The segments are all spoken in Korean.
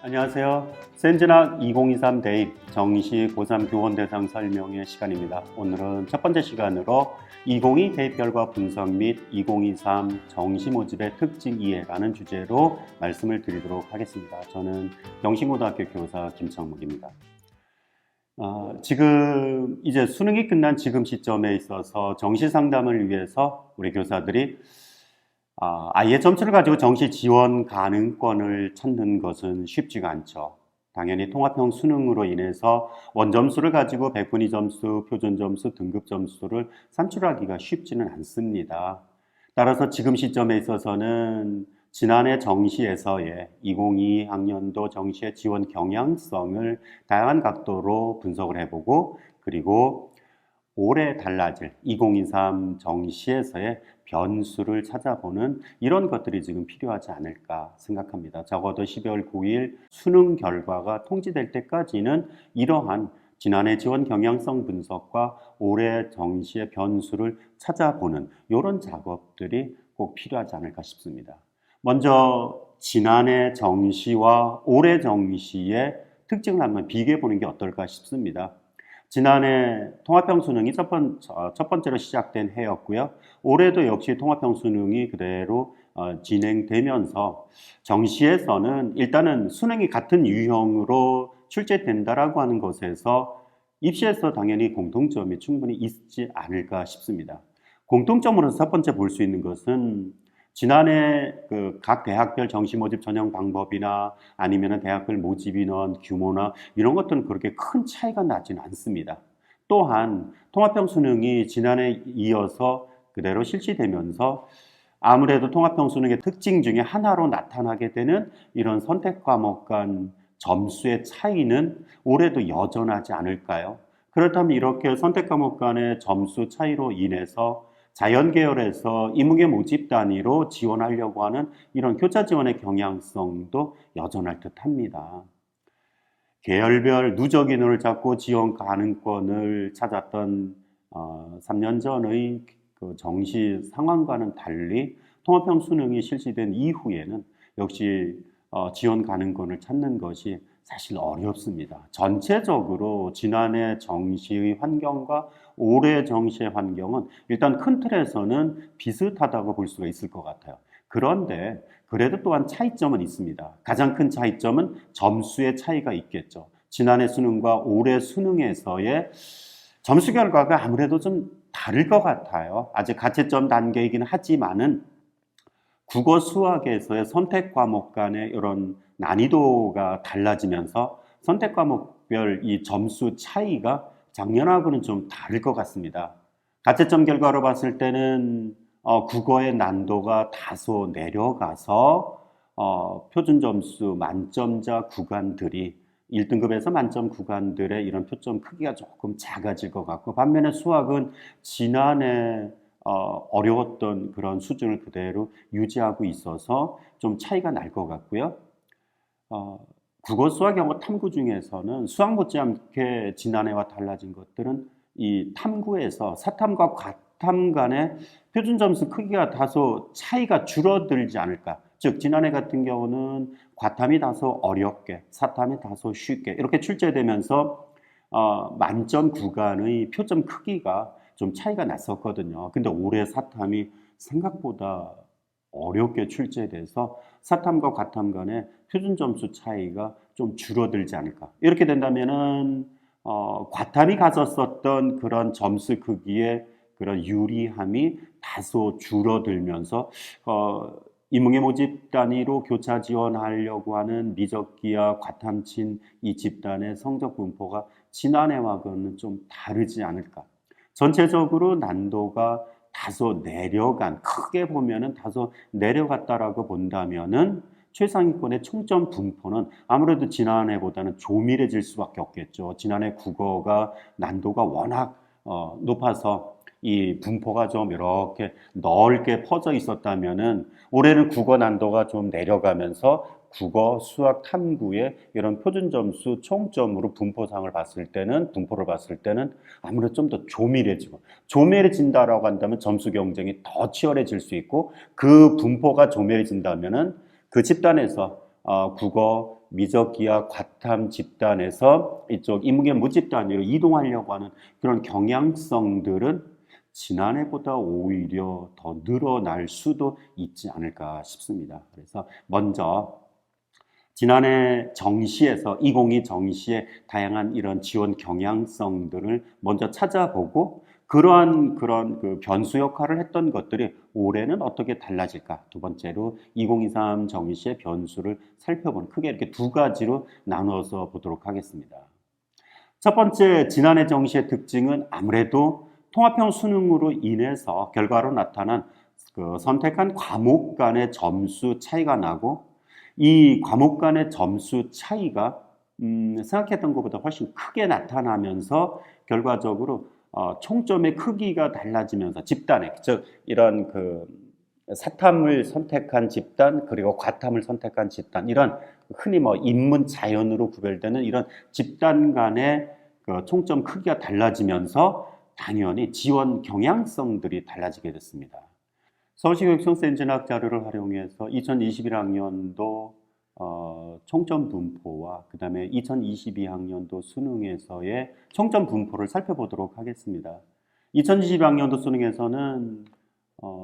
안녕하세요. 센즈학 2023 대입 정시 고3 교원 대상 설명의 시간입니다. 오늘은 첫 번째 시간으로 2022 대입 결과 분석 및 2023 정시 모집의 특징 이해라는 주제로 말씀을 드리도록 하겠습니다. 저는 경신고등학교 교사 김창묵입니다. 지금 이제 수능이 끝난 지금 시점에 있어서 정시 상담을 위해서 우리 교사들이 아이의 점수를 가지고 정시 지원 가능권을 찾는 것은 쉽지가 않죠. 당연히 통합형 수능으로 인해서 원점수를 가지고 백분위 점수, 표준 점수, 등급 점수를 산출하기가 쉽지는 않습니다. 따라서 지금 시점에 있어서는 지난해 정시에서의 2022학년도 정시의 지원 경향성을 다양한 각도로 분석을 해보고, 그리고 올해 달라질 2023 정시에서의 변수를 찾아보는 이런 것들이 지금 필요하지 않을까 생각합니다. 적어도 12월 9일 수능 결과가 통지될 때까지는 이러한 지난해 지원 경향성 분석과 올해 정시의 변수를 찾아보는 이런 작업들이 꼭 필요하지 않을까 싶습니다. 먼저 지난해 정시와 올해 정시의 특징을 한번 비교해 보는 게 어떨까 싶습니다. 지난해 통합형 수능이 첫 번째로 시작된 해였고요. 올해도 역시 통합형 수능이 그대로 진행되면서 정시에서는 일단은 수능이 같은 유형으로 출제된다라고 하는 것에서 입시에서 당연히 공통점이 충분히 있지 않을까 싶습니다. 공통점으로서 첫 번째 볼 수 있는 것은 지난해 각 대학별 정시 모집 전형 방법이나 아니면 대학별 모집 인원 규모나 이런 것들은 그렇게 큰 차이가 나지는 않습니다. 또한 통합형 수능이 지난해 이어서 그대로 실시되면서 아무래도 통합형 수능의 특징 중에 하나로 나타나게 되는 이런 선택 과목 간 점수의 차이는 올해도 여전하지 않을까요? 그렇다면 이렇게 선택 과목 간의 점수 차이로 인해서 자연계열에서 인문계 모집 단위로 지원하려고 하는 이런 교차 지원의 경향성도 여전할 듯합니다. 계열별 누적 인원을 잡고 지원 가능권을 찾았던 3년 전의 그 정시 상황과는 달리 통합형 수능이 실시된 이후에는 역시 지원 가능권을 찾는 것이 사실 어렵습니다. 전체적으로 지난해 정시의 환경과 올해 정시의 환경은 일단 큰 틀에서는 비슷하다고 볼 수가 있을 것 같아요. 그런데 그래도 또한 차이점은 있습니다. 가장 큰 차이점은 점수의 차이가 있겠죠. 지난해 수능과 올해 수능에서의 점수 결과가 아무래도 좀 다를 것 같아요. 아직 가채점 단계이긴 하지만은 국어 수학에서의 선택 과목 간의 이런 난이도가 달라지면서 선택 과목별 이 점수 차이가 작년하고는 좀 다를 것 같습니다. 가채점 결과로 봤을 때는 국어의 난도가 다소 내려가서 표준 점수 만점자 구간들이 1등급에서 만점 구간들의 이런 표점 크기가 조금 작아질 것 같고, 반면에 수학은 지난해 어려웠던 그런 수준을 그대로 유지하고 있어서 좀 차이가 날 것 같고요. 국어, 수학, 영어, 탐구 중에서는 수학 못지않게 지난해와 달라진 것들은 이 탐구에서 사탐과 과탐 간의 표준 점수 크기가 다소 차이가 줄어들지 않을까. 즉 지난해 같은 경우는 과탐이 다소 어렵게, 사탐이 다소 쉽게 이렇게 출제되면서 만점 구간의 표점 크기가 좀 차이가 났었거든요. 근데 올해 사탐이 생각보다 어렵게 출제돼서 사탐과 과탐 간의 표준 점수 차이가 좀 줄어들지 않을까. 이렇게 된다면은 과탐이 가졌었던 그런 점수 크기의 그런 유리함이 다소 줄어들면서 인문계 모집 단위로 교차 지원하려고 하는 미적기와 과탐친 이 집단의 성적 분포가 지난해와는 좀 다르지 않을까. 전체적으로 난도가 다소 내려간, 크게 보면은 다소 내려갔다라고 본다면은 최상위권의 총점 분포는 아무래도 지난해보다는 조밀해질 수밖에 없겠죠. 지난해 국어가 난도가 워낙 높아서 이 분포가 좀 이렇게 넓게 퍼져 있었다면은 올해는 국어 난도가 좀 내려가면서 국어, 수학, 탐구의 이런 표준 점수 총점으로 분포를 봤을 때는 아무래도 좀 더 조밀해진다라고 한다면 점수 경쟁이 더 치열해질 수 있고, 그 분포가 조밀해진다면은 그 집단에서 국어, 미적기하, 과탐 집단에서 이쪽 인문계 무집단으로 이동하려고 하는 그런 경향성들은 지난해보다 오히려 더 늘어날 수도 있지 않을까 싶습니다. 그래서 먼저 지난해 정시에서 2022 정시의 다양한 이런 지원 경향성들을 먼저 찾아보고 그런 그 변수 역할을 했던 것들이 올해는 어떻게 달라질까? 두 번째로 2023 정시의 변수를 살펴보는 크게 이렇게 두 가지로 나눠서 보도록 하겠습니다. 첫 번째, 지난해 정시의 특징은 아무래도 통합형 수능으로 인해서 결과로 나타난 그 선택한 과목 간의 점수 차이가 나고 이 과목 간의 점수 차이가 생각했던 것보다 훨씬 크게 나타나면서 결과적으로 총점의 크기가 달라지면서 집단의 즉 이런 그 사탐을 선택한 집단 그리고 과탐을 선택한 집단 이런 흔히 뭐 인문 자연으로 구별되는 이런 집단 간의 그 총점 크기가 달라지면서 당연히 지원 경향성들이 달라지게 됐습니다. 서울시교육청 센진학 자료를 활용해서 2021학년도 총점 분포와 그 다음에 2022학년도 수능에서의 총점 분포를 살펴보도록 하겠습니다. 2022학년도 수능에서는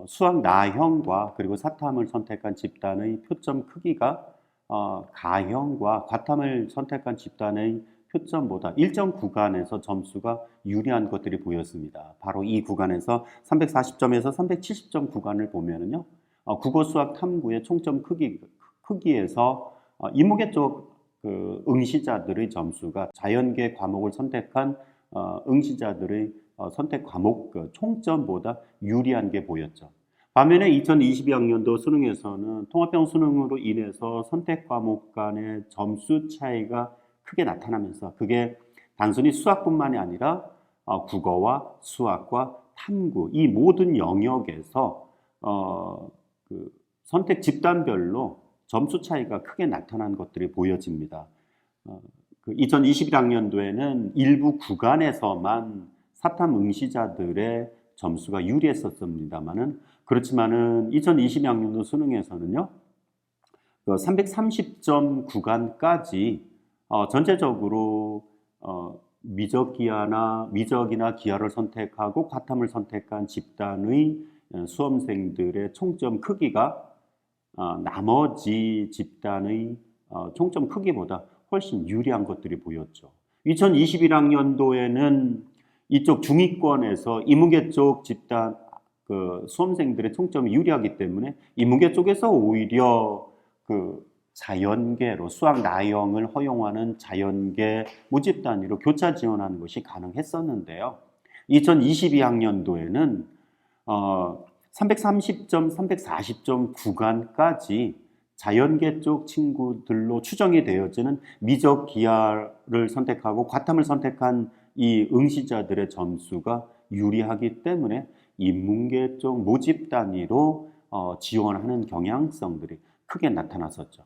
수학 나형과 그리고 사탐을 선택한 집단의 표점 크기가 가형과 과탐을 선택한 집단의 표점보다 일정 구간에서 점수가 유리한 것들이 보였습니다. 바로 이 구간에서 340점에서 370점 구간을 보면은요, 국어 수학 탐구의 총점 크기에서 인문계 쪽 그 응시자들의 점수가 자연계 과목을 선택한 응시자들의 선택 과목 그 총점보다 유리한 게 보였죠. 반면에 2022학년도 수능에서는 통합형 수능으로 인해서 선택 과목 간의 점수 차이가 크게 나타나면서 그게 단순히 수학뿐만이 아니라 국어와 수학과 탐구 이 모든 영역에서 그 선택 집단별로 점수 차이가 크게 나타난 것들이 보여집니다. 그 2021학년도에는 일부 구간에서만 사탐 응시자들의 점수가 유리했었습니다만은 그렇지만은 2022학년도 수능에서는요, 330점 구간까지 전체적으로 미적이나 기하를 선택하고 과탐을 선택한 집단의 수험생들의 총점 크기가 나머지 집단의 총점 크기보다 훨씬 유리한 것들이 보였죠. 2021학년도에는 이쪽 중위권에서 인문계 쪽 집단 그 수험생들의 총점이 유리하기 때문에 인문계 쪽에서 오히려 그 자연계로 수학 나형을 허용하는 자연계 모집 단위로 교차 지원하는 것이 가능했었는데요. 2022학년도에는 330점, 340점 구간까지 자연계 쪽 친구들로 추정이 되어지는 미적 기하를 선택하고 과탐을 선택한 이 응시자들의 점수가 유리하기 때문에 인문계 쪽 모집 단위로 지원하는 경향성들이 크게 나타났었죠.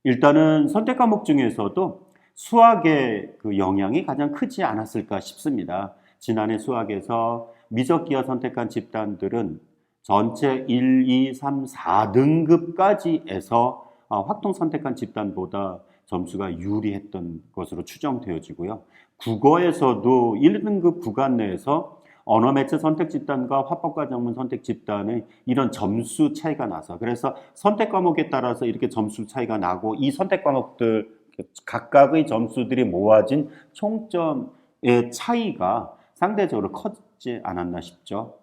일단은 선택 과목 중에서도 수학의 그 영향이 가장 크지 않았을까 싶습니다. 지난해 수학에서 미적 기하 선택한 집단들은 전체 1, 2, 3, 4등급까지에서 확통 선택한 집단보다 점수가 유리했던 것으로 추정되어지고요. 국어에서도 1등급 구간 내에서 언어 매체 선택 집단과 화법과 전문 선택 집단의 이런 점수 차이가 나서 그래서 선택 과목에 따라서 이렇게 점수 차이가 나고 이 선택 과목들 각각의 점수들이 모아진 총점의 차이가 상대적으로 커지지 않았나 싶죠.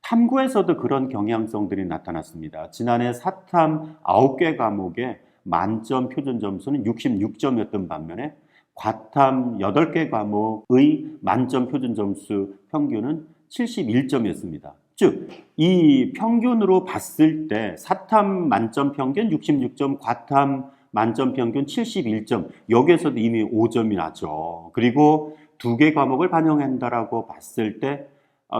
탐구에서도 그런 경향성들이 나타났습니다. 지난해 사탐 9개 과목의 만점 표준 점수는 66점이었던 반면에 과탐 8개 과목의 만점 표준 점수 평균은 71점이었습니다. 즉, 이 평균으로 봤을 때 사탐 만점 평균 66점, 과탐 만점 평균 71점, 여기에서도 이미 5점이 나죠. 그리고 2개 과목을 반영한다라고 봤을 때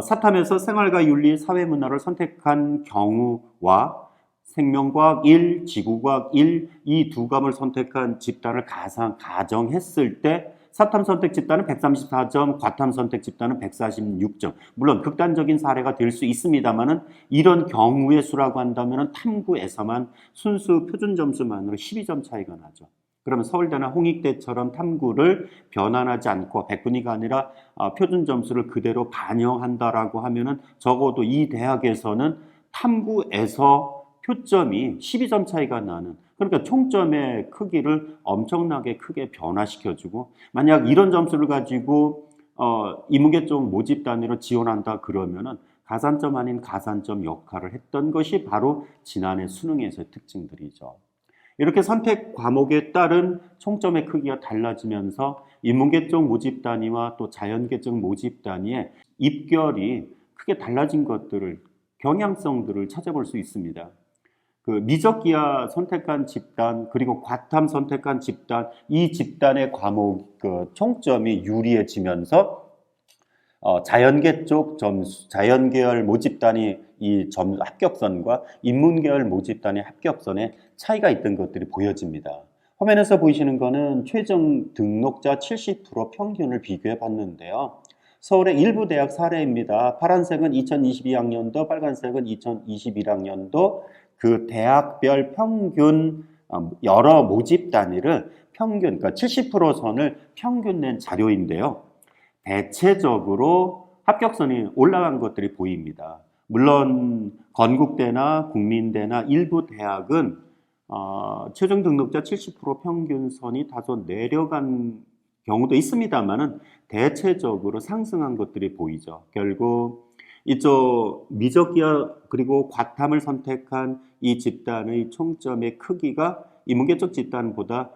사탐에서 생활과 윤리, 사회문화를 선택한 경우와 생명과학 1, 지구과학 1, 이 두 과목을 선택한 집단을 가정했을 때 사탐 선택 집단은 134점, 과탐 선택 집단은 146점. 물론 극단적인 사례가 될 수 있습니다만은 이런 경우의 수라고 한다면은 탐구에서만 순수 표준 점수만으로 12점 차이가 나죠. 그러면 서울대나 홍익대처럼 탐구를 변환하지 않고 100분위가 아니라 표준 점수를 그대로 반영한다라고 하면은 적어도 이 대학에서는 탐구에서 표점이 12점 차이가 나는, 그러니까 총점의 크기를 엄청나게 크게 변화시켜주고, 만약 이런 점수를 가지고 인문계 쪽 모집 단위로 지원한다 그러면은 가산점 아닌 가산점 역할을 했던 것이 바로 지난해 수능에서의 특징들이죠. 이렇게 선택 과목에 따른 총점의 크기가 달라지면서 인문계 쪽 모집 단위와 또 자연계 쪽 모집 단위의 입결이 크게 달라진 것들을, 경향성들을 찾아볼 수 있습니다. 그 미적기하 선택한 집단 그리고 과탐 선택한 집단, 이 집단의 과목 그 총점이 유리해지면서 자연계 쪽 점수, 자연계열 모집단이 이 합격선과 인문계열 모집단의 합격선에 차이가 있던 것들이 보여집니다. 화면에서 보이시는 거는 최종 등록자 70% 평균을 비교해 봤는데요. 서울의 일부 대학 사례입니다. 파란색은 2022학년도, 빨간색은 2021학년도 그 대학별 평균 여러 모집 단위를 평균, 그러니까 70% 선을 평균 낸 자료인데요. 대체적으로 합격선이 올라간 것들이 보입니다. 물론 건국대나 국민대나 일부 대학은 최종 등록자 70% 평균선이 다소 내려간 경우도 있습니다만은 대체적으로 상승한 것들이 보이죠. 결국 이쪽 미적기하 그리고 과탐을 선택한 이 집단의 총점의 크기가 인문계 쪽 집단보다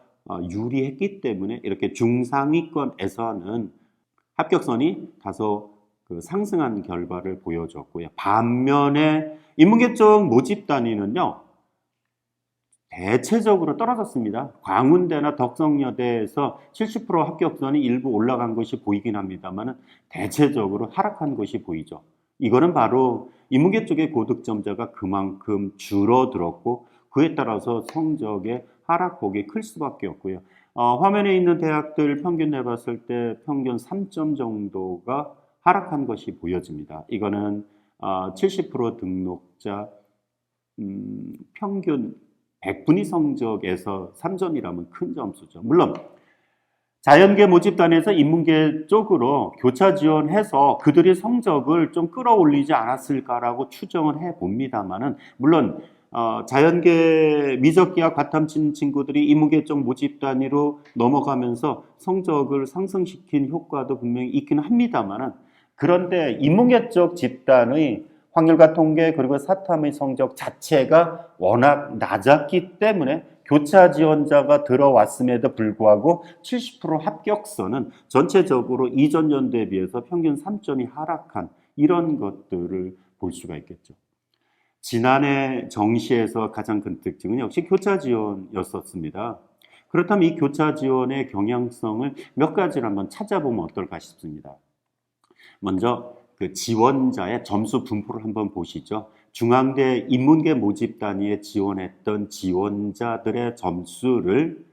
유리했기 때문에 이렇게 중상위권에서는 합격선이 다소 상승한 결과를 보여줬고요. 반면에 인문계 쪽 모집 단위는요, 대체적으로 떨어졌습니다. 광운대나 덕성여대에서 70% 합격선이 일부 올라간 것이 보이긴 합니다만 대체적으로 하락한 것이 보이죠. 이거는 바로 인문계 쪽의 고득점자가 그만큼 줄어들었고 그에 따라서 성적의 하락폭이 클 수밖에 없고요. 화면에 있는 대학들 평균 내봤을 때 평균 3점 정도가 하락한 것이 보여집니다. 이거는 70% 등록자 평균 100분위 성적에서 3점이라면 큰 점수죠. 물론 자연계 모집단에서 인문계 쪽으로 교차 지원해서 그들의 성적을 좀 끌어올리지 않았을까라고 추정을 해봅니다만은, 물론 자연계 미적기하 과탐 친 친구들이 인문계 쪽 모집 단위로 넘어가면서 성적을 상승시킨 효과도 분명히 있긴 합니다만은, 그런데 인문계 쪽 집단의 확률과 통계 그리고 사탐의 성적 자체가 워낙 낮았기 때문에 교차 지원자가 들어왔음에도 불구하고 70% 합격선은 전체적으로 이전 연도에 비해서 평균 3점이 하락한 이런 것들을 볼 수가 있겠죠. 지난해 정시에서 가장 큰 특징은 역시 교차 지원이었었습니다. 그렇다면 이 교차 지원의 경향성을 몇 가지를 한번 찾아보면 어떨까 싶습니다. 먼저 그 지원자의 점수 분포를 한번 보시죠. 중앙대 인문계 모집 단위에 지원했던 지원자들의 점수를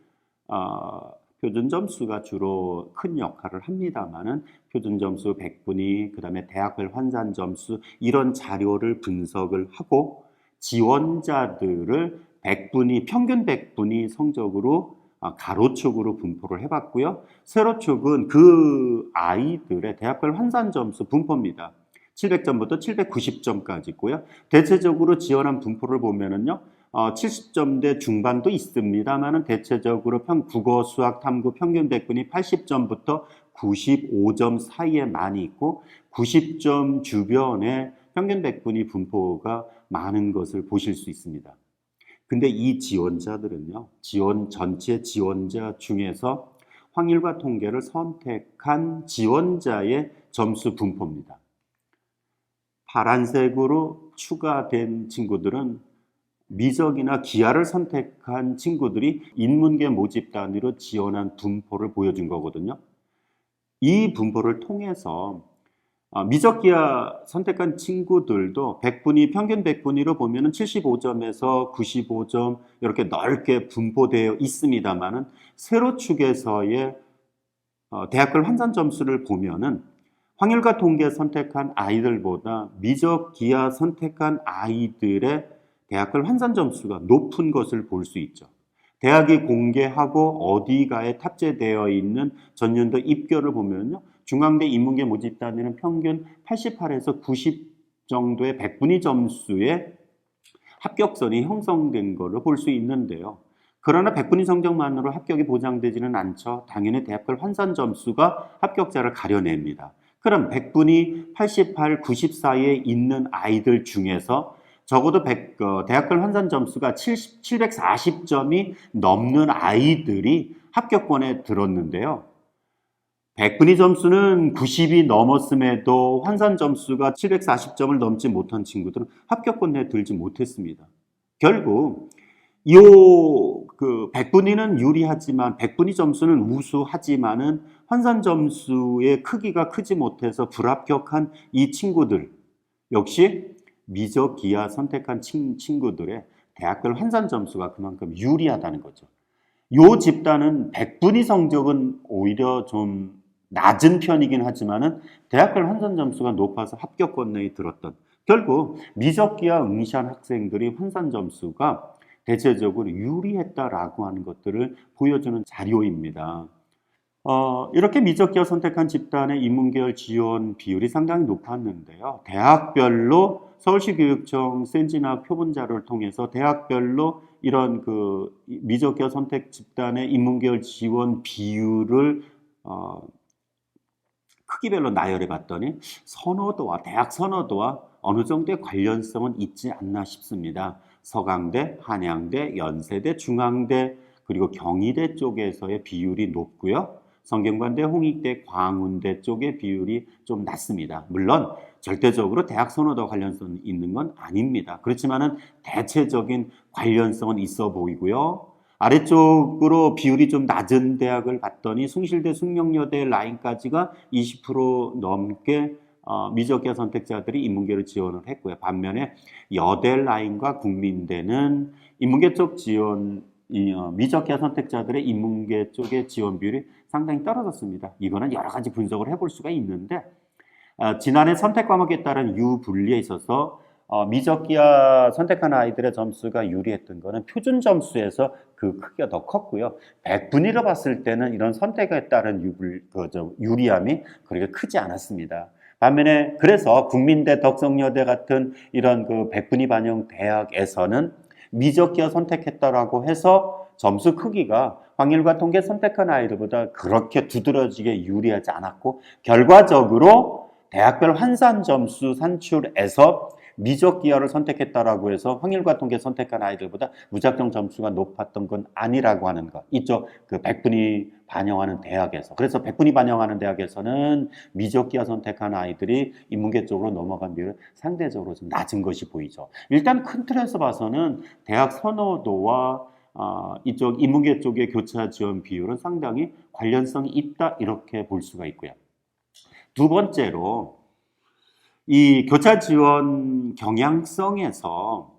표준 점수가 주로 큰 역할을 합니다만은 표준 점수 100분위, 그다음에 대학별 환산 점수 이런 자료를 분석을 하고 지원자들을 100분위, 평균 100분위 성적으로 가로축으로 분포를 해봤고요. 세로축은 그 아이들의 대학별 환산 점수 분포입니다. 700점부터 790점까지 있고요. 대체적으로 지원한 분포를 보면은요, 70점대 중반도 있습니다만은 대체적으로 국어, 수학, 탐구 평균 100분이 80점부터 95점 사이에 많이 있고 90점 주변에 평균 100분이 분포가 많은 것을 보실 수 있습니다. 근데 이 지원자들은요, 전체 지원자 중에서 확률과 통계를 선택한 지원자의 점수 분포입니다. 파란색으로 추가된 친구들은 미적이나 기하를 선택한 친구들이 인문계 모집 단위로 지원한 분포를 보여준 거거든요. 이 분포를 통해서 미적기하 선택한 친구들도 100분위, 평균 100분위로 보면 75점에서 95점 이렇게 넓게 분포되어 있습니다만은 세로축에서의 대학별 환산 점수를 보면은 확률과 통계 선택한 아이들보다 미적 기하 선택한 아이들의 대학별 환산 점수가 높은 것을 볼 수 있죠. 대학이 공개하고 어디가에 탑재되어 있는 전년도 입결을 보면요. 중앙대 인문계 모집단에는 평균 88에서 90 정도의 백분위 점수의 합격선이 형성된 것을 볼 수 있는데요. 그러나 백분위 성적만으로 합격이 보장되지는 않죠. 당연히 대학별 환산 점수가 합격자를 가려냅니다. 그럼 백분위 88, 90 사이에 있는 아이들 중에서 적어도 대학별 환산 점수가 740점이 넘는 아이들이 합격권에 들었는데요. 백분위 점수는 90이 넘었음에도 환산 점수가 740점을 넘지 못한 친구들은 합격권에 들지 못했습니다. 결국 백분위는 유리하지만 백분위 점수는 우수하지만은 환산 점수의 크기가 크지 못해서 불합격한 이 친구들 역시 미적 기하 선택한 친구들의 대학별 환산 점수가 그만큼 유리하다는 거죠. 요 집단은 백분위 성적은 오히려 좀 낮은 편이긴 하지만은 대학별 환산 점수가 높아서 합격권 내에 들었던, 결국 미적기하 응시한 학생들이 환산 점수가 대체적으로 유리했다라고 하는 것들을 보여주는 자료입니다. 이렇게 미적기하 선택한 집단의 인문계열 지원 비율이 상당히 높았는데요. 대학별로 서울시 교육청 센진학 표본 자료를 통해서 대학별로 이런 미적기하 선택 집단의 인문계열 지원 비율을 크기별로 나열해 봤더니 대학 선호도와 어느 정도의 관련성은 있지 않나 싶습니다. 서강대, 한양대, 연세대, 중앙대, 그리고 경희대 쪽에서의 비율이 높고요. 성균관대, 홍익대, 광운대 쪽의 비율이 좀 낮습니다. 물론 절대적으로 대학 선호도와 관련성이 있는 건 아닙니다. 그렇지만은 대체적인 관련성은 있어 보이고요. 아래쪽으로 비율이 좀 낮은 대학을 봤더니 숭실대, 숙명여대 라인까지가 20% 넘게 미적기하 선택자들이 인문계를 지원을 했고요. 반면에 여대 라인과 국민대는 인문계 쪽 지원, 미적기하 선택자들의 인문계 쪽의 지원 비율이 상당히 떨어졌습니다. 이거는 여러 가지 분석을 해볼 수가 있는데 지난해 선택 과목에 따른 유분리에 있어서 미적기하 선택한 아이들의 점수가 유리했던 거는 표준 점수에서 그 크기가 더 컸고요. 백분위로 봤을 때는 이런 선택에 따른 유리함이 그렇게 크지 않았습니다. 반면에 그래서 국민대, 덕성여대 같은 이런 백분위 반영 대학에서는 미적기하 선택했다라고 해서 점수 크기가 확률과 통계 선택한 아이들보다 그렇게 두드러지게 유리하지 않았고, 결과적으로 대학별 환산 점수 산출에서 미적기하를 선택했다라고 해서 확률과 통계 선택한 아이들보다 무작정 점수가 높았던 건 아니라고 하는 것. 이쪽 백분위 반영하는 대학에서. 그래서 백분위 반영하는 대학에서는 미적기하 선택한 아이들이 인문계 쪽으로 넘어간 비율은 상대적으로 좀 낮은 것이 보이죠. 일단 큰 틀에서 봐서는 대학 선호도와 이쪽 인문계 쪽의 교차 지원 비율은 상당히 관련성이 있다, 이렇게 볼 수가 있고요. 두 번째로 이 교차 지원 경향성에서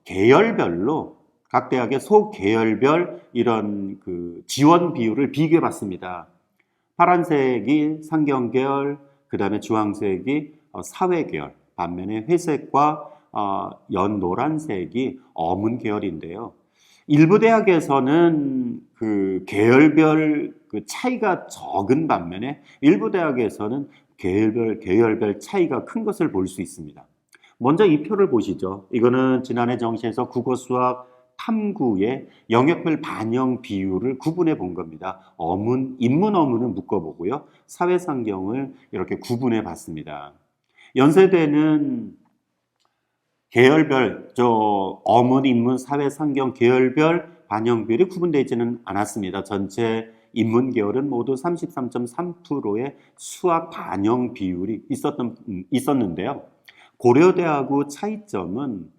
계열별로 각 대학의 소계열별 이런 지원 비율을 비교해 봤습니다. 파란색이 상경계열, 그 다음에 주황색이 사회계열, 반면에 회색과 연노란색이 어문계열인데요. 일부 대학에서는 계열별 차이가 적은 반면에 일부 대학에서는 계열별 차이가 큰 것을 볼 수 있습니다. 먼저 이 표를 보시죠. 이거는 지난해 정시에서 국어, 수학, 탐구의 영역별 반영 비율을 구분해 본 겁니다. 인문 어문은 묶어보고요. 사회상경을 이렇게 구분해 봤습니다. 연세대는 계열별, 어문, 인문, 사회상경 계열별 반영 비율이 구분되어 있지는 않았습니다. 전체 인문 계열은 모두 33.3%의 수학 반영 비율이 있었는데요. 고려대하고 차이점은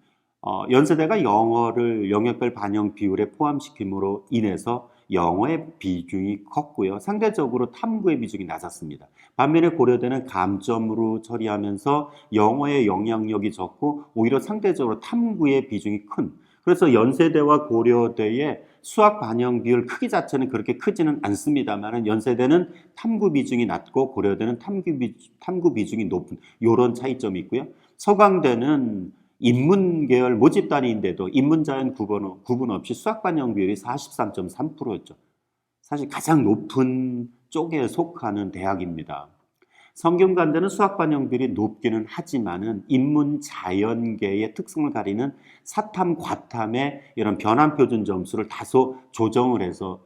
연세대가 영어를 영역별 반영 비율에 포함시킴으로 인해서 영어의 비중이 컸고요. 상대적으로 탐구의 비중이 낮았습니다. 반면에 고려대는 감점으로 처리하면서 영어의 영향력이 적고 오히려 상대적으로 탐구의 비중이 큰, 그래서 연세대와 고려대의 수학 반영 비율 크기 자체는 그렇게 크지는 않습니다만 연세대는 탐구 비중이 낮고 고려대는 탐구 비중이 높은 이런 차이점이 있고요. 서강대는 인문 계열 모집단위인데도 인문자연 구분 없이 수학 반영 비율이 43.3%였죠. 사실 가장 높은 쪽에 속하는 대학입니다. 성균관대는 수학 반영 비율이 높기는 하지만은 인문 자연계의 특성을 가리는 사탐, 과탐의 이런 변환 표준 점수를 다소 조정을 해서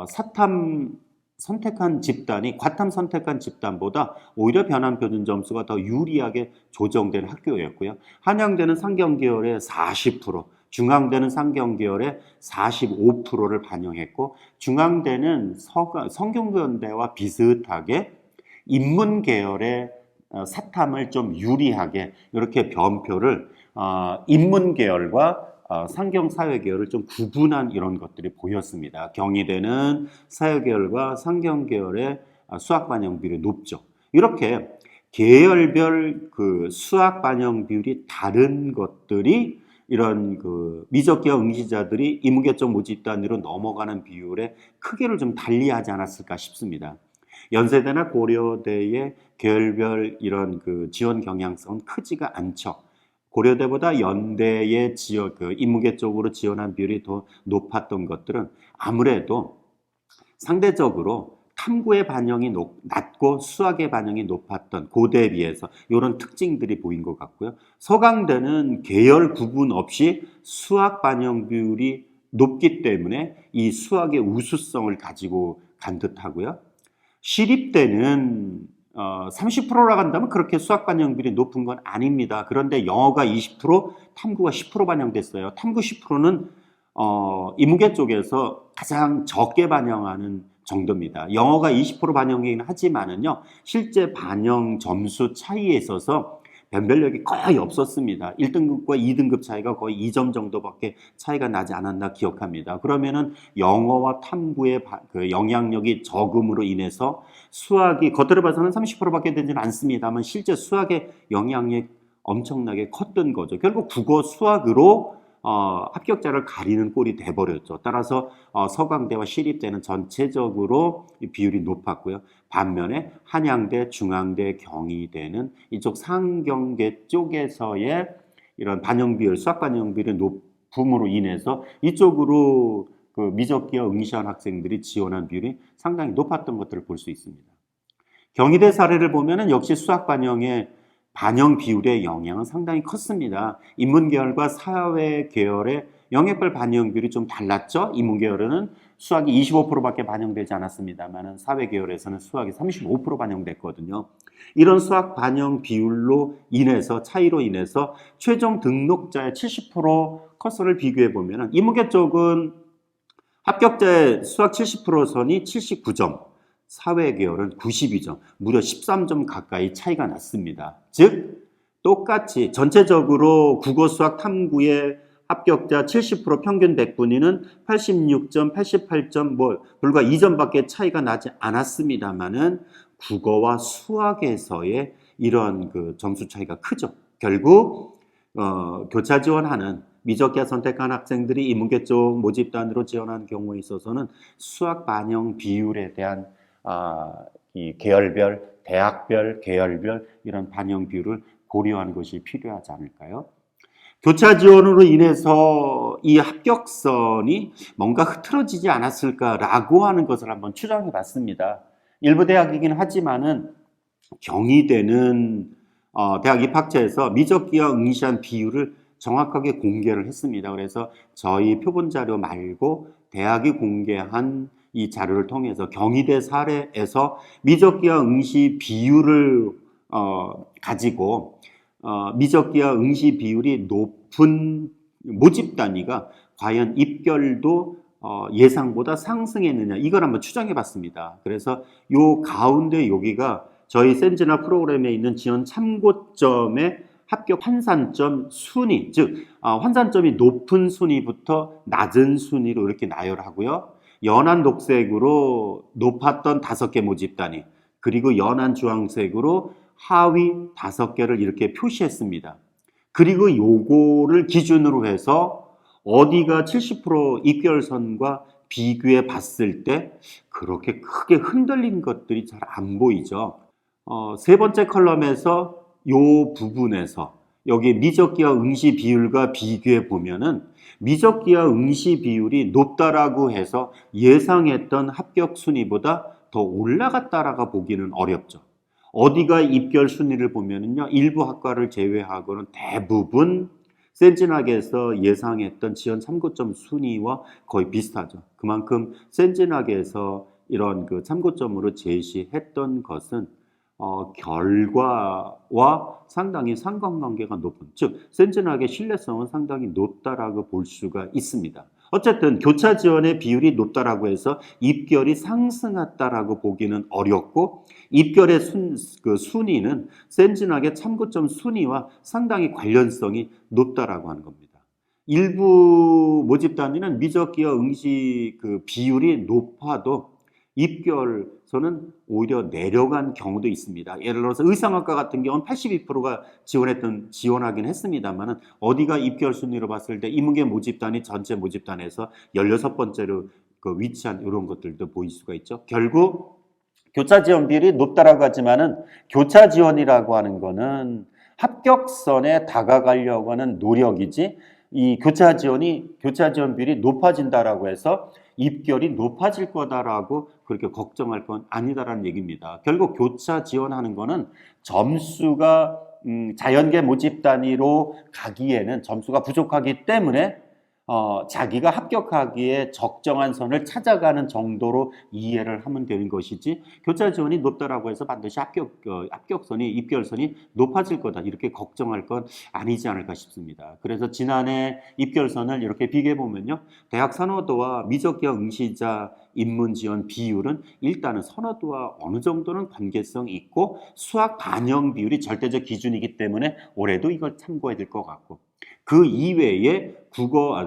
사탐 선택한 집단이 과탐 선택한 집단보다 오히려 변환 표준 점수가 더 유리하게 조정된 학교였고요. 한양대는 상경계열의 40%, 중앙대는 상경계열의 45%를 반영했고 중앙대는 성균관대와 비슷하게 인문 계열의 사탐을 좀 유리하게 이렇게 변표를 인문 계열과 상경 사회 계열을 좀 구분한 이런 것들이 보였습니다. 경희대는 사회 계열과 상경 계열의 수학 반영 비율이 높죠. 이렇게 계열별 그 수학 반영 비율이 다른 것들이 이런 그 미적계열 응시자들이 인문계쪽 모집단위로 넘어가는 비율의 크기를 좀 달리하지 않았을까 싶습니다. 연세대나 고려대의 계열별 이런 그 지원 경향성은 크지가 않죠. 고려대보다 연대의 인문계 쪽으로 지원한 비율이 더 높았던 것들은 아무래도 상대적으로 탐구의 반영이 낮고 수학의 반영이 높았던 고대에 비해서 이런 특징들이 보인 것 같고요. 서강대는 계열 구분 없이 수학 반영 비율이 높기 때문에 이 수학의 우수성을 가지고 간 듯하고요. 시립대는 30%라고 한다면 그렇게 수학 반영비율이 높은 건 아닙니다. 그런데 영어가 20%, 탐구가 10% 반영됐어요. 탐구 10%는 인문계 쪽에서 가장 적게 반영하는 정도입니다. 영어가 20% 반영이긴 하지만은요, 실제 반영 점수 차이에 있어서 변별력이 거의 없었습니다. 1등급과 2등급 차이가 거의 2점 정도밖에 차이가 나지 않았나 기억합니다. 그러면은 영어와 탐구의 그 영향력이 적음으로 인해서 수학이 겉으로 봐서는 30%밖에 되지는 않습니다만 실제 수학의 영향력이 엄청나게 컸던 거죠. 결국 국어 수학으로 합격자를 가리는 꼴이 돼버렸죠. 따라서 서강대와 시립대는 전체적으로 비율이 높았고요. 반면에 한양대, 중앙대, 경희대는 이쪽 상경계 쪽에서의 이런 반영비율, 수학 반영비율의 높음으로 인해서 이쪽으로 그 미적계열 응시한 학생들이 지원한 비율이 상당히 높았던 것들을 볼 수 있습니다. 경희대 사례를 보면은 역시 수학 반영 비율의 영향은 상당히 컸습니다. 인문계열과 사회계열의 영역별 반영 비율이 좀 달랐죠. 인문계열은 수학이 25%밖에 반영되지 않았습니다만 사회계열에서는 수학이 35% 반영됐거든요. 이런 수학 반영 비율로 인해서 차이로 인해서 최종 등록자의 70% 컷을 비교해 보면 인문계 쪽은 합격자의 수학 70% 선이 79점, 사회계열은 92점, 무려 13점 가까이 차이가 났습니다. 즉 똑같이 전체적으로 국어 수학 탐구의 합격자 70% 평균 100분위는 86점, 88점, 불과 2점밖에 차이가 나지 않았습니다만은 국어와 수학에서의 이런 그 점수 차이가 크죠. 결국 교차 지원하는 미적계열 선택한 학생들이 인문계 쪽 모집단으로 지원한 경우에 있어서는 수학 반영 비율에 대한 이 계열별, 대학별, 계열별 이런 반영 비율을 고려하는 것이 필요하지 않을까요? 교차 지원으로 인해서 이 합격선이 뭔가 흐트러지지 않았을까라고 하는 것을 한번 추정해 봤습니다. 일부 대학이긴 하지만은 경희대는 대학 입학처에서 미적계열 응시한 비율을 정확하게 공개를 했습니다. 그래서 저희 표본 자료 말고 대학이 공개한 이 자료를 통해서 경희대 사례에서 미적계열 응시 비율을 가지고 미적계열 응시 비율이 높은 모집 단위가 과연 입결도 예상보다 상승했느냐 이걸 한번 추정해 봤습니다. 그래서 요 가운데 여기가 저희 센즈나 프로그램에 있는 지원 참고점의 합격 환산점 순위, 즉 환산점이 높은 순위부터 낮은 순위로 이렇게 나열하고요. 연한 녹색으로 높았던 5개 모집 단위, 그리고 연한 주황색으로 하위 5개를 이렇게 표시했습니다. 그리고 요거를 기준으로 해서 어디가 70% 입결선과 비교해 봤을 때 그렇게 크게 흔들린 것들이 잘 안 보이죠. 세 번째 컬럼에서 요 부분에서 여기 미적기와 응시 비율과 비교해 보면은 미적기와 응시 비율이 높다라고 해서 예상했던 합격 순위보다 더 올라갔다라고 보기는 어렵죠. 어디가 입결 순위를 보면은요, 일부 학과를 제외하고는 대부분 센진학에서 예상했던 지원 참고점 순위와 거의 비슷하죠. 그만큼 센진학에서 이런 그 참고점으로 제시했던 것은 결과와 상당히 상관관계가 높은, 즉 센진학의 신뢰성은 상당히 높다라고 볼 수가 있습니다. 어쨌든 교차 지원의 비율이 높다라고 해서 입결이 상승했다라고 보기는 어렵고, 입결의 순위는 센진학의 참고점 순위와 상당히 관련성이 높다라고 하는 겁니다. 일부 모집 단위는 미적기와 응시 그 비율이 높아도 입결서는 오히려 내려간 경우도 있습니다. 예를 들어서 의상학과 같은 경우는 82%가 지원하긴 했습니다만 어디가 입결 순위로 봤을 때 인문계 모집단이 전체 모집단에서 16번째로 그 위치한 이런 것들도 보일 수가 있죠. 결국 교차 지원 비율이 높다라고 하지만은 교차 지원이라고 하는 거는 합격선에 다가가려고 하는 노력이지, 이 교차 지원 비율이 높아진다라고 해서 입결이 높아질 거다라고 그렇게 걱정할 건 아니다라는 얘기입니다. 결국 교차 지원하는 거는 점수가 자연계 모집 단위로 가기에는 점수가 부족하기 때문에 자기가 합격하기에 적정한 선을 찾아가는 정도로 이해를 하면 되는 것이지, 교차 지원이 높다라고 해서 반드시 합격선이, 입결선이 높아질 거다 이렇게 걱정할 건 아니지 않을까 싶습니다. 그래서 지난해 입결선을 이렇게 비교해 보면요, 대학 선호도와 미적기와 응시자 입문 지원 비율은 일단은 선호도와 어느 정도는 관계성이 있고 수학 반영 비율이 절대적 기준이기 때문에 올해도 이걸 참고해야 될 것 같고, 그 이외에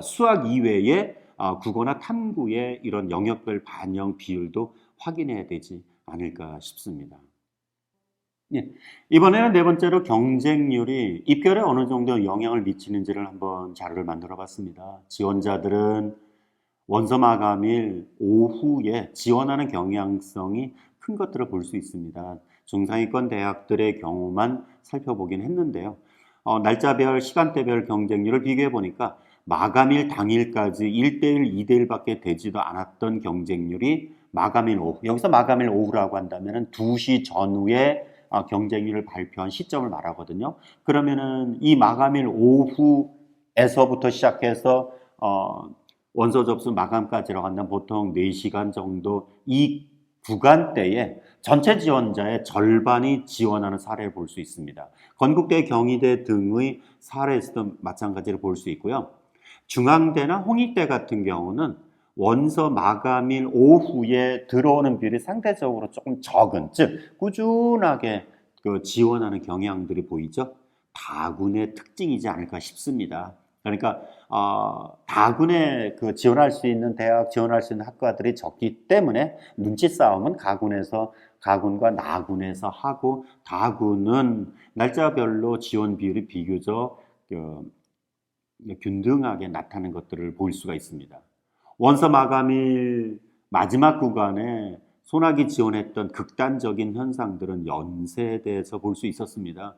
수학 이외에 국어나 탐구의 이런 영역별 반영 비율도 확인해야 되지 않을까 싶습니다. 예. 이번에는 네 번째로 경쟁률이 입결에 어느 정도 영향을 미치는지를 한번 자료를 만들어 봤습니다. 지원자들은 원서 마감일 오후에 지원하는 경향성이 큰 것들을 볼 수 있습니다. 중상위권 대학들의 경우만 살펴보긴 했는데요. 날짜별, 시간대별 경쟁률을 비교해 보니까 마감일 당일까지 1대1, 2대1밖에 되지도 않았던 경쟁률이 마감일 오후, 여기서 마감일 오후라고 한다면 2시 전후에 경쟁률을 발표한 시점을 말하거든요. 그러면은 이 마감일 오후에서부터 시작해서 원서 접수 마감까지라고 한다면 보통 4시간 정도 이 구간대에 전체 지원자의 절반이 지원하는 사례를 볼 수 있습니다. 건국대, 경희대 등의 사례에서도 마찬가지로 볼 수 있고요. 중앙대나 홍익대 같은 경우는 원서 마감일 오후에 들어오는 비율이 상대적으로 조금 적은, 즉 꾸준하게 그 지원하는 경향들이 보이죠. 다군의 특징이지 않을까 싶습니다. 그러니까 다군에 그 지원할 수 있는 대학, 지원할 수 있는 학과들이 적기 때문에 눈치 싸움은 가군과 나군에서 하고, 다군은 날짜별로 지원 비율이 비교적 균등하게 나타나는 것들을 볼 수가 있습니다. 원서 마감일 마지막 구간에 소나기 지원했던 극단적인 현상들은 연세대에서 볼 수 있었습니다.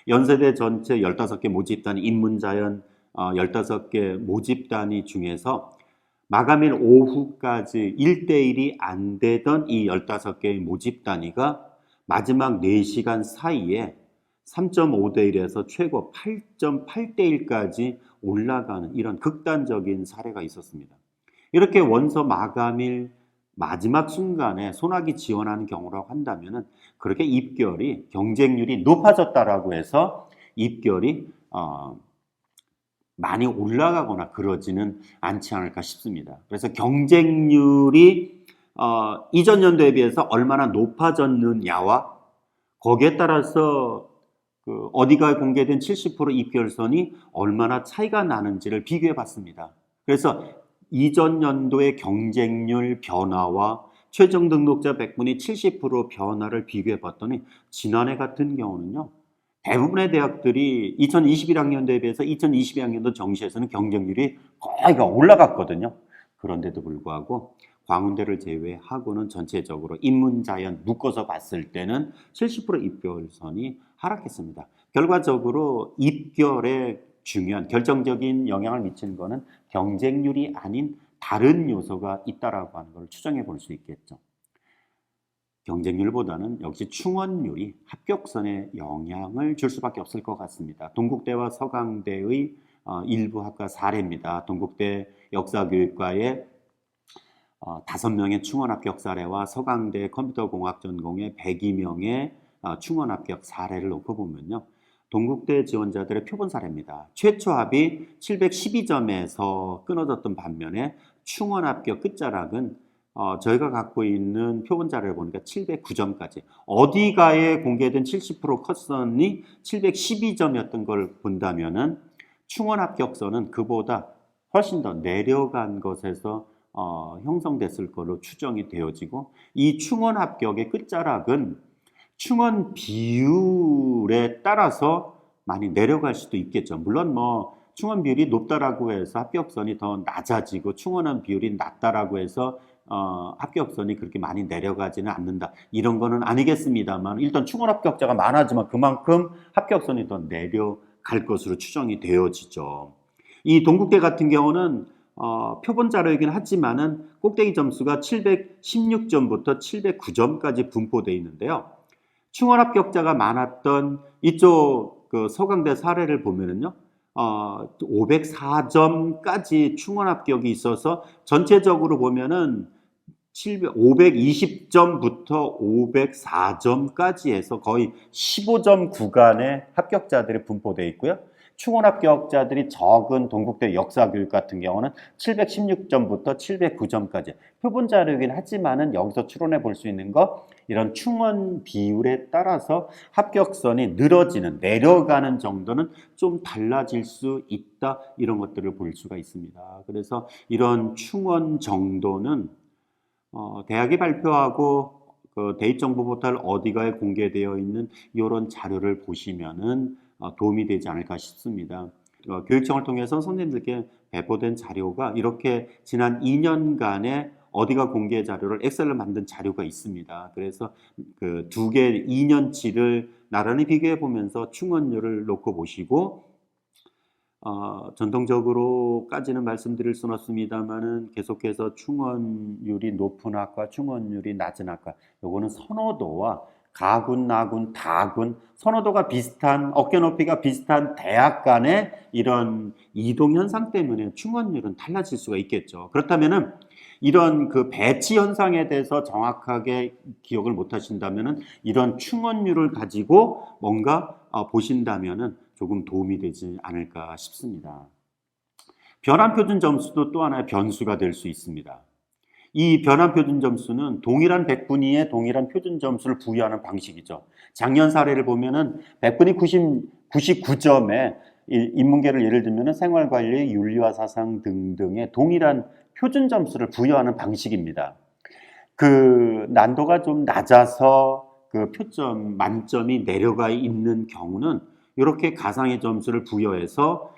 연세대 전체 15개 모집단 인문자연 15개 모집단위 중에서 마감일 오후까지 1대1이 안 되던 이 15개의 모집단위가 마지막 4시간 사이에 3.5대1에서 최고 8.8대1까지 올라가는 이런 극단적인 사례가 있었습니다. 이렇게 원서 마감일 마지막 순간에 소나기 지원하는 경우라고 한다면 그렇게 입결이, 경쟁률이 높아졌다라고 해서 입결이 많이 올라가거나 그러지는 않지 않을까 싶습니다. 그래서 경쟁률이 이전 연도에 비해서 얼마나 높아졌느냐와 거기에 따라서 어디가 공개된 70% 입결선이 얼마나 차이가 나는지를 비교해 봤습니다. 그래서 이전 연도의 경쟁률 변화와 최종 등록자 100분의 70% 변화를 비교해 봤더니 지난해 같은 경우는요, 대부분의 대학들이 2021학년 대비해서 2022학년도 정시에서는 경쟁률이 거의 올라갔거든요. 그런데도 불구하고 광운대를 제외하고는 전체적으로 인문자연 묶어서 봤을 때는 70% 입결선이 하락했습니다. 결과적으로 입결에 중요한 결정적인 영향을 미치는 것은 경쟁률이 아닌 다른 요소가 있다라고 하는 걸 추정해 볼 수 있겠죠. 경쟁률보다는 역시 충원률이 합격선에 영향을 줄 수밖에 없을 것 같습니다. 동국대와 서강대의 일부 학과 사례입니다. 동국대 역사교육과의 5명의 충원 합격 사례와 서강대 컴퓨터공학 전공의 102명의 충원 합격 사례를 놓고 보면요. 동국대 지원자들의 표본 사례입니다. 최초 합이 712점에서 끊어졌던 반면에 충원 합격 끝자락은 저희가 갖고 있는 표본 자료를 보니까 709점까지 어디가에 공개된 70% 컷선이 712점이었던 걸 본다면은 충원 합격선은 그보다 훨씬 더 내려간 것에서 형성됐을 걸로 추정이 되어지고 이 충원 합격의 끝자락은 충원 비율에 따라서 많이 내려갈 수도 있겠죠. 물론 충원 비율이 높다라고 해서 합격선이 더 낮아지고 충원한 비율이 낮다라고 해서 합격선이 그렇게 많이 내려가지는 않는다. 이런 거는 아니겠습니다만 일단 충원 합격자가 많아지면 그만큼 합격선이 더 내려갈 것으로 추정이 되어지죠. 이 동국대 같은 경우는 표본 자료이긴 하지만은 꼭대기 점수가 716점부터 709점까지 분포되어 있는데요. 충원 합격자가 많았던 이쪽 그 서강대 사례를 보면은요. 504점까지 충원 합격이 있어서 전체적으로 보면은 520점부터 504점까지 해서 거의 15점 구간의 합격자들이 분포되어 있고요. 충원 합격자들이 적은 동국대 역사교육 같은 경우는 716점부터 709점까지 표본 자료이긴 하지만은 여기서 추론해 볼 수 있는 거 이런 충원 비율에 따라서 합격선이 늘어지는 내려가는 정도는 좀 달라질 수 있다 이런 것들을 볼 수가 있습니다. 그래서 이런 충원 정도는 대학이 발표하고 그 대입정보포털 어디가에 공개되어 있는 이런 자료를 보시면은 도움이 되지 않을까 싶습니다. 교육청을 통해서 선생님들께 배포된 자료가 이렇게 지난 2년간의 어디가 공개 자료를 엑셀로 만든 자료가 있습니다. 그래서 그 두 개 2년치를 나란히 비교해 보면서 충원률을 놓고 보시고 전통적으로까지는 말씀드릴 수는 없습니다만은 계속해서 충원율이 높은 학과, 충원율이 낮은 학과, 요거는 선호도와 가군, 나군, 다군, 선호도가 비슷한, 어깨 높이가 비슷한 대학 간의 이런 이동 현상 때문에 충원율은 달라질 수가 있겠죠. 그렇다면은 이런 그 배치 현상에 대해서 정확하게 기억을 못 하신다면은 이런 충원율을 가지고 뭔가 보신다면은 조금 도움이 되지 않을까 싶습니다. 변환 표준 점수도 또 하나의 변수가 될 수 있습니다. 이 변환 표준 점수는 동일한 100분위에 동일한 표준 점수를 부여하는 방식이죠. 작년 사례를 보면은 100분위 99점에 인문계를 예를 들면 생활관리, 윤리와 사상 등등의 동일한 표준 점수를 부여하는 방식입니다. 그 난도가 좀 낮아서 그 표점 만점이 내려가 있는 경우는 이렇게 가상의 점수를 부여해서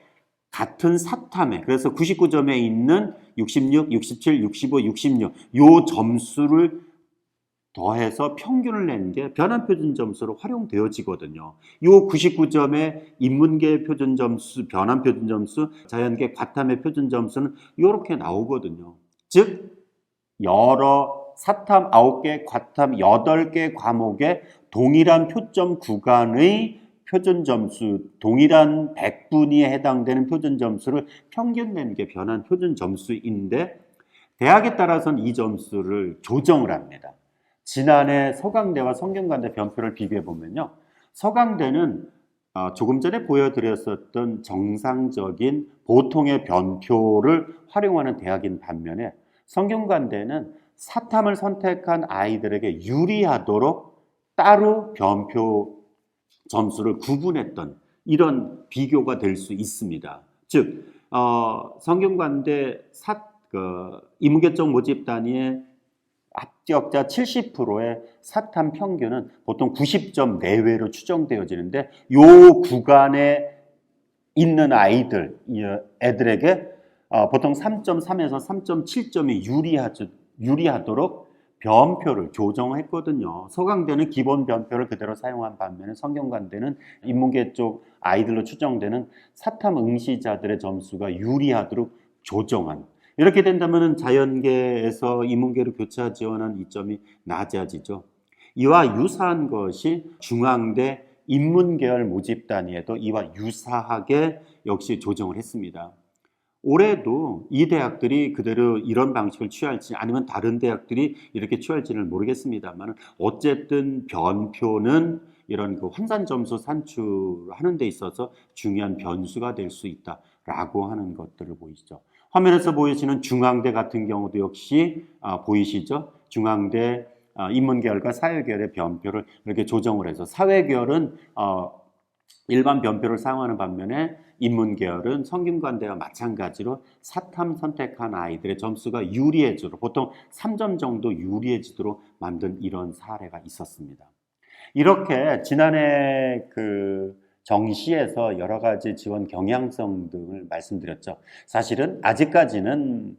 같은 사탐에 그래서 99점에 있는 66, 67, 65, 66 요 점수를 더해서 평균을 낸 게 변환표준 점수로 활용되어지거든요. 요 99점의 인문계 표준 점수, 변환표준 점수, 자연계 과탐의 표준 점수는 이렇게 나오거든요. 즉 여러 사탐 9개, 과탐 8개 과목의 동일한 표점 구간의 표준 점수, 동일한 100분위에 해당되는 표준 점수를 평균 낸 게 변환 표준 점수인데 대학에 따라서는 이 점수를 조정을 합니다. 지난해 서강대와 성균관대 변표를 비교해 보면요. 서강대는 조금 전에 보여드렸었던 정상적인 보통의 변표를 활용하는 대학인 반면에 성균관대는 사탐을 선택한 아이들에게 유리하도록 따로 변표 점수를 구분했던 이런 비교가 될 수 있습니다. 즉 성균관대 인문계적 모집 단위의 합격자 70%의 사탐 평균은 보통 90점 내외로 추정되어지는데 요 구간에 있는 애들에게 보통 3.3에서 3.7점이 유리하도록 변표를 조정했거든요. 서강대는 기본 변표를 그대로 사용한 반면에 성균관대는 인문계 쪽 아이들로 추정되는 사탐 응시자들의 점수가 유리하도록 조정한. 이렇게 된다면 자연계에서 인문계로 교차 지원한 이점이 낮아지죠. 이와 유사한 것이 중앙대 인문계열 모집단위에도 이와 유사하게 역시 조정을 했습니다. 올해도 이 대학들이 그대로 이런 방식을 취할지 아니면 다른 대학들이 이렇게 취할지는 모르겠습니다만 어쨌든 변표는 이런 그 환산 점수 산출하는 데 있어서 중요한 변수가 될 수 있다라고 하는 것들을 보이시죠. 화면에서 보이시는 중앙대 같은 경우도 역시 보이시죠? 중앙대 인문계열과 사회계열의 변표를 이렇게 조정을 해서 사회계열은 일반 변표를 사용하는 반면에 인문계열은 성균관대와 마찬가지로 사탐 선택한 아이들의 점수가 유리해지도록 보통 3점 정도 유리해지도록 만든 이런 사례가 있었습니다. 이렇게 지난해 그 정시에서 여러 가지 지원 경향성 등을 말씀드렸죠. 사실은 아직까지는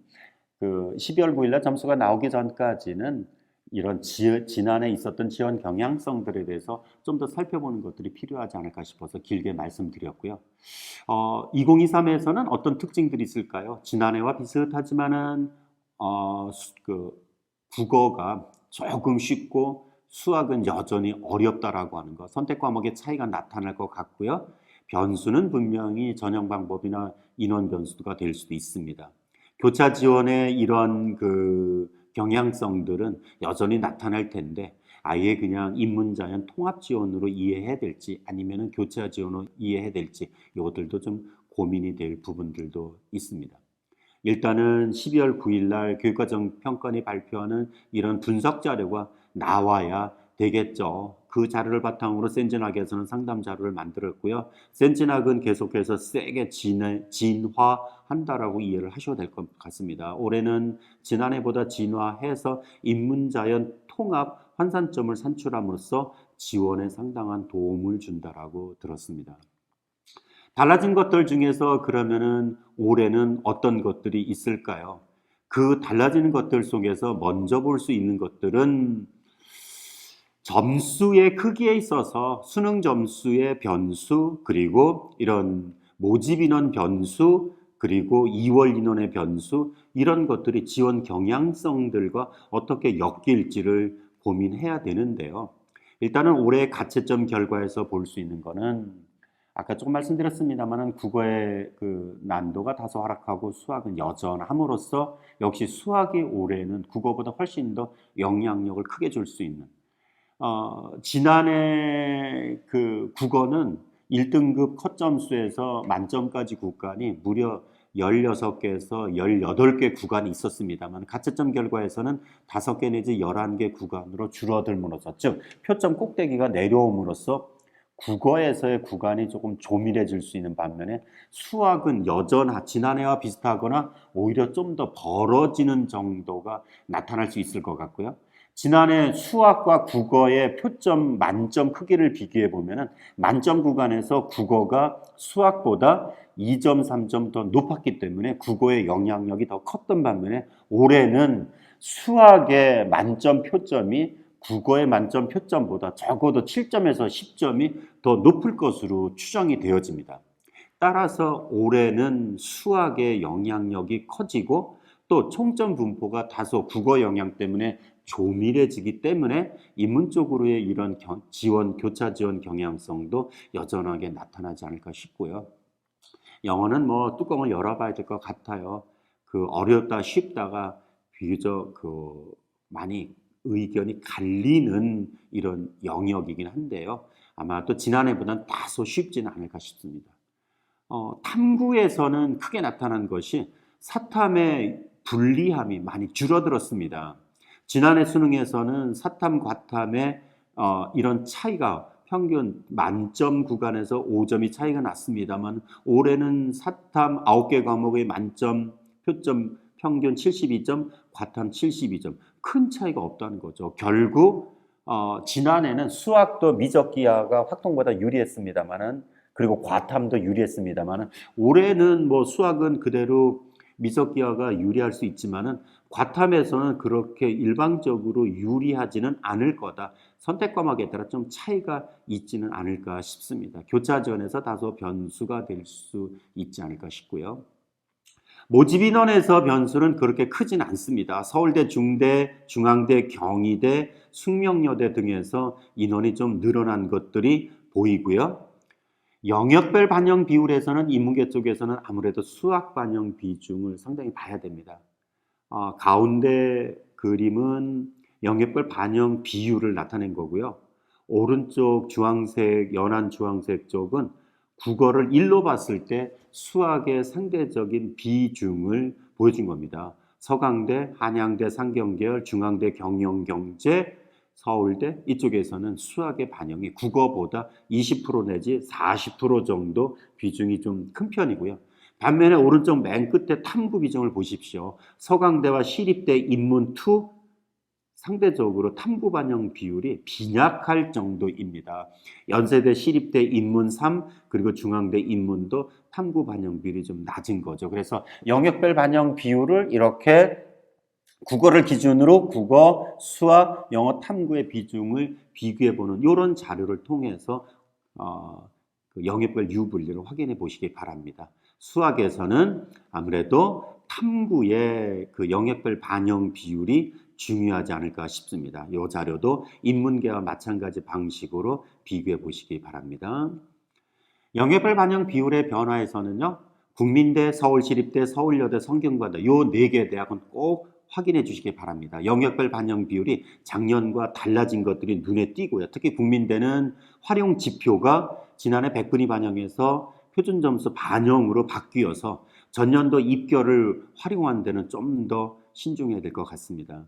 그 12월 9일날 점수가 나오기 전까지는 이런 지난해 있었던 지원 경향성들에 대해서 좀 더 살펴보는 것들이 필요하지 않을까 싶어서 길게 말씀드렸고요. 2023에서는 어떤 특징들이 있을까요? 지난해와 비슷하지만은 국어가 조금 쉽고 수학은 여전히 어렵다라고 하는 것, 선택 과목의 차이가 나타날 것 같고요. 변수는 분명히 전형 방법이나 인원 변수가 될 수도 있습니다. 교차 지원의 이런 경향성들은 여전히 나타날 텐데 아예 그냥 인문자연 통합 지원으로 이해해야 될지 아니면은 교차 지원으로 이해해야 될지 이것들도 좀 고민이 될 부분들도 있습니다. 일단은 12월 9일 날 교육과정 평가원이 발표하는 이런 분석 자료가 나와야 되겠죠. 그 자료를 바탕으로 센진학에서는 상담 자료를 만들었고요. 센진학은 계속해서 세게 진화한다라고 이해를 하셔야 될 것 같습니다. 올해는 지난해보다 진화해서 인문자연 통합 환산점을 산출함으로써 지원에 상당한 도움을 준다라고 들었습니다. 달라진 것들 중에서 그러면은 올해는 어떤 것들이 있을까요? 그 달라지는 것들 속에서 먼저 볼 수 있는 것들은 점수의 크기에 있어서 수능 점수의 변수 그리고 이런 모집 인원 변수 그리고 2월 인원의 변수 이런 것들이 지원 경향성들과 어떻게 엮일지를 고민해야 되는데요. 일단은 올해 가채점 결과에서 볼 수 있는 거는 아까 조금 말씀드렸습니다만은 국어의 그 난도가 다소 하락하고 수학은 여전함으로써 역시 수학이 올해는 국어보다 훨씬 더 영향력을 크게 줄 수 있는 지난해 그 국어는 1등급 컷 점수에서 만점까지 구간이 무려 16개에서 18개 구간이 있었습니다만 가채점 결과에서는 5개 내지 11개 구간으로 줄어들므로써 즉 표점 꼭대기가 내려옴으로써 국어에서의 구간이 조금 조밀해질 수 있는 반면에 수학은 지난해와 비슷하거나 오히려 좀 더 벌어지는 정도가 나타날 수 있을 것 같고요. 지난해 수학과 국어의 표점 만점 크기를 비교해 보면은 만점 구간에서 국어가 수학보다 2점, 3점 더 높았기 때문에 국어의 영향력이 더 컸던 반면에 올해는 수학의 만점 표점이 국어의 만점 표점보다 적어도 7점에서 10점이 더 높을 것으로 추정이 되어집니다. 따라서 올해는 수학의 영향력이 커지고 또 총점 분포가 다소 국어 영향 때문에 조밀해지기 때문에 인문 쪽으로의 이런 교차 지원 경향성도 여전하게 나타나지 않을까 싶고요. 영어는 뭐 뚜껑을 열어봐야 될 것 같아요. 어렵다 쉽다가 비교적 많이 의견이 갈리는 이런 영역이긴 한데요. 아마 또 지난해보다는 다소 쉽지는 않을까 싶습니다. 탐구에서는 크게 나타난 것이 사탐의 불리함이 많이 줄어들었습니다. 지난해 수능에서는 사탐, 과탐의 이런 차이가 평균 만점 구간에서 5점이 차이가 났습니다만 올해는 사탐 9개 과목의 만점 표점 평균 72점, 과탐 72점. 큰 차이가 없다는 거죠. 결국 지난해는 수학도 미적기하가 확통보다 유리했습니다만은, 그리고 과탐도 유리했습니다만은, 올해는 뭐 수학은 그대로 미적기하가 유리할 수 있지만은 과탐에서는 그렇게 일방적으로 유리하지는 않을 거다. 선택 과목에 따라 좀 차이가 있지는 않을까 싶습니다. 교차 지원에서 다소 변수가 될 수 있지 않을까 싶고요. 모집 인원에서 변수는 그렇게 크진 않습니다. 서울대, 중대, 중앙대, 경희대, 숙명여대 등에서 인원이 좀 늘어난 것들이 보이고요. 영역별 반영 비율에서는 인문계 쪽에서는 아무래도 수학 반영 비중을 상당히 봐야 됩니다. 가운데 그림은 영역별 반영 비율을 나타낸 거고요. 오른쪽 주황색, 연한 주황색 쪽은 국어를 1로 봤을 때 수학의 상대적인 비중을 보여준 겁니다. 서강대, 한양대, 상경계열, 중앙대, 경영경제, 서울대 이쪽에서는 수학의 반영이 국어보다 20% 내지 40% 정도 비중이 좀 큰 편이고요. 반면에 오른쪽 맨 끝에 탐구 비중을 보십시오. 서강대와 시립대 인문2 상대적으로 탐구 반영 비율이 빈약할 정도입니다. 연세대 시립대 인문3 그리고 중앙대 인문도 탐구 반영 비율이 좀 낮은 거죠. 그래서 영역별 반영 비율을 이렇게 국어를 기준으로 국어, 수학, 영어 탐구의 비중을 비교해보는 이런 자료를 통해서 그 영역별 유분리를 확인해 보시기 바랍니다. 수학에서는 아무래도 탐구의 그 영역별 반영 비율이 중요하지 않을까 싶습니다. 이 자료도 인문계와 마찬가지 방식으로 비교해 보시기 바랍니다. 영역별 반영 비율의 변화에서는요, 국민대, 서울시립대, 서울여대, 성균관대 이 4개 대학은 꼭 확인해 주시기 바랍니다. 영역별 반영 비율이 작년과 달라진 것들이 눈에 띄고요. 특히 국민대는 활용 지표가 지난해 100분위 반영에서 표준 점수 반영으로 바뀌어서 전년도 입결을 활용한 데는 좀 더 신중해야 될 것 같습니다.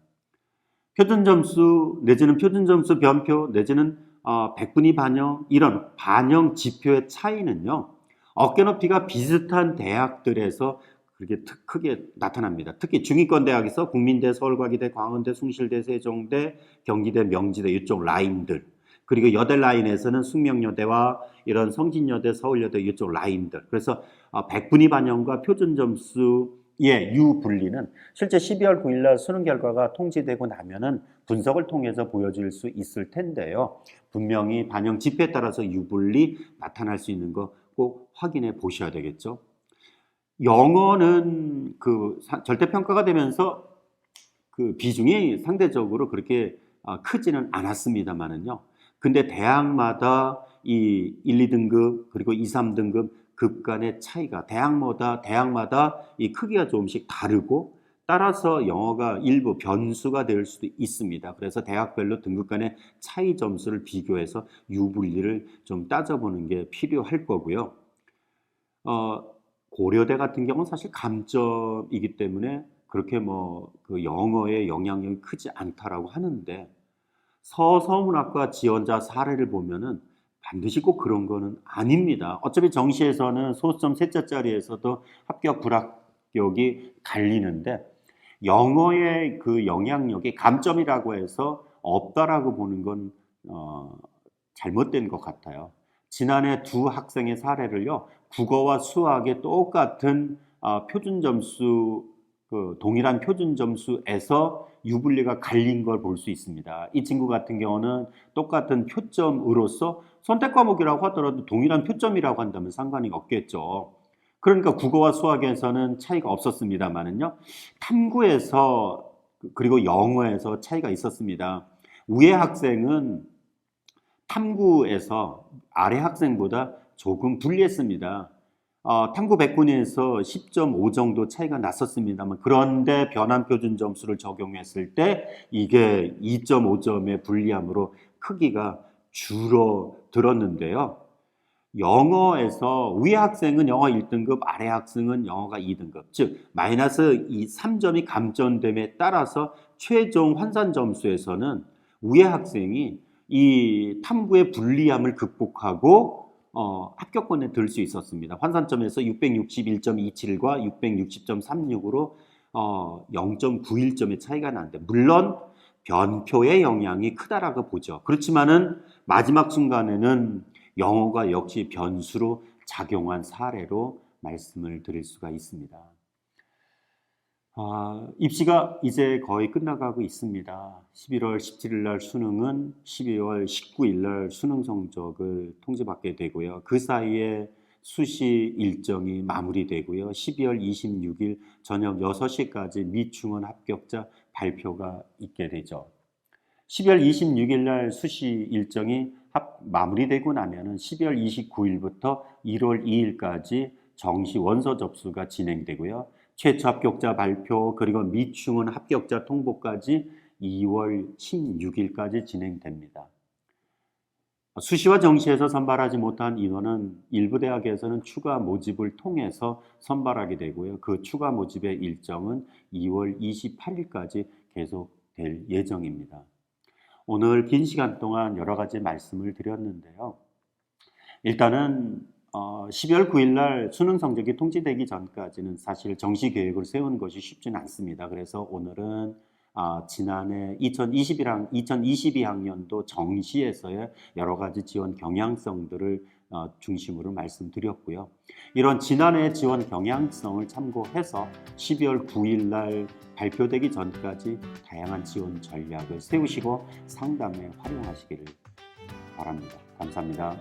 표준 점수 내지는 표준 점수 변표 내지는 100분위 반영 이런 반영 지표의 차이는요. 어깨높이가 비슷한 대학들에서 그렇게 크게 나타납니다. 특히 중위권 대학에서 국민대, 서울과기대, 광운대, 숭실대, 세종대, 경기대, 명지대 이쪽 라인들, 그리고 여대 라인에서는 숙명여대와 이런 성진여대, 서울여대 이쪽 라인들. 그래서 100분위 반영과 표준 점수의 유분리는 실제 12월 9일 날 수능 결과가 통지되고 나면은 분석을 통해서 보여줄 수 있을 텐데요. 분명히 반영 지표에 따라서 유분리 나타날 수 있는 거 꼭 확인해 보셔야 되겠죠. 영어는 그 절대평가가 되면서 그 비중이 상대적으로 그렇게 크지는 않았습니다만은요. 근데 대학마다 이 1, 2등급 그리고 2, 3등급 급 간의 차이가 대학마다 이 크기가 조금씩 다르고 따라서 영어가 일부 변수가 될 수도 있습니다. 그래서 대학별로 등급 간의 차이 점수를 비교해서 유분리를 좀 따져보는 게 필요할 거고요. 고려대 같은 경우는 사실 감점이기 때문에 그렇게 뭐 그 영어의 영향력이 크지 않다라고 하는데 서서문학과 지원자 사례를 보면은 반드시 꼭 그런 거는 아닙니다. 어차피 정시에서는 소수점 세자짜리에서도 합격 불합격이 갈리는데 영어의 그 영향력이 감점이라고 해서 없다라고 보는 건 잘못된 것 같아요. 지난해 두 학생의 사례를요, 국어와 수학의 똑같은 표준 점수, 동일한 표준 점수에서 유분리가 갈린 걸 볼 수 있습니다. 이 친구 같은 경우는 똑같은 표점으로서 선택 과목이라고 하더라도 동일한 표점이라고 한다면 상관이 없겠죠. 그러니까 국어와 수학에서는 차이가 없었습니다만은요, 탐구에서 그리고 영어에서 차이가 있었습니다. 위의 학생은 탐구에서 아래 학생보다 조금 불리했습니다. 탐구 100분위에서 10.5 정도 차이가 났었습니다만 그런데 변환 표준 점수를 적용했을 때 이게 2.5점의 불리함으로 크기가 줄어들었는데요. 영어에서 위 학생은 영어 1등급, 아래 학생은 영어가 2등급. 즉 마이너스 3점이 감점됨에 따라서 최종 환산 점수에서는 위의 학생이 이 탐구의 불리함을 극복하고 합격권에 들 수 있었습니다. 환산점에서 661.27과 660.36으로 0.91점의 차이가 나는데 물론 변표의 영향이 크다라고 보죠. 그렇지만은 마지막 순간에는 영어가 역시 변수로 작용한 사례로 말씀을 드릴 수가 있습니다. 입시가 이제 거의 끝나가고 있습니다. 11월 17일 날 수능은 12월 19일 날 수능 성적을 통지받게 되고요. 그 사이에 수시 일정이 마무리되고요. 12월 26일 저녁 6시까지 미충원 합격자 발표가 있게 되죠. 12월 26일 날 수시 일정이 마무리되고 나면은 12월 29일부터 1월 2일까지 정시 원서 접수가 진행되고요. 최초 합격자 발표 그리고 미충원 합격자 통보까지 2월 16일까지 진행됩니다. 수시와 정시에서 선발하지 못한 인원은 일부 대학에서는 추가 모집을 통해서 선발하게 되고요. 그 추가 모집의 일정은 2월 28일까지 계속될 예정입니다. 오늘 긴 시간 동안 여러 가지 말씀을 드렸는데요. 일단은 12월 9일 날 수능 성적이 통지되기 전까지는 사실 정시 계획을 세우는 것이 쉽지는 않습니다. 그래서 오늘은 지난해 2022학년도 정시에서의 여러 가지 지원 경향성들을 중심으로 말씀드렸고요. 이런 지난해 지원 경향성을 참고해서 12월 9일 날 발표되기 전까지 다양한 지원 전략을 세우시고 상담에 활용하시기를 바랍니다. 감사합니다.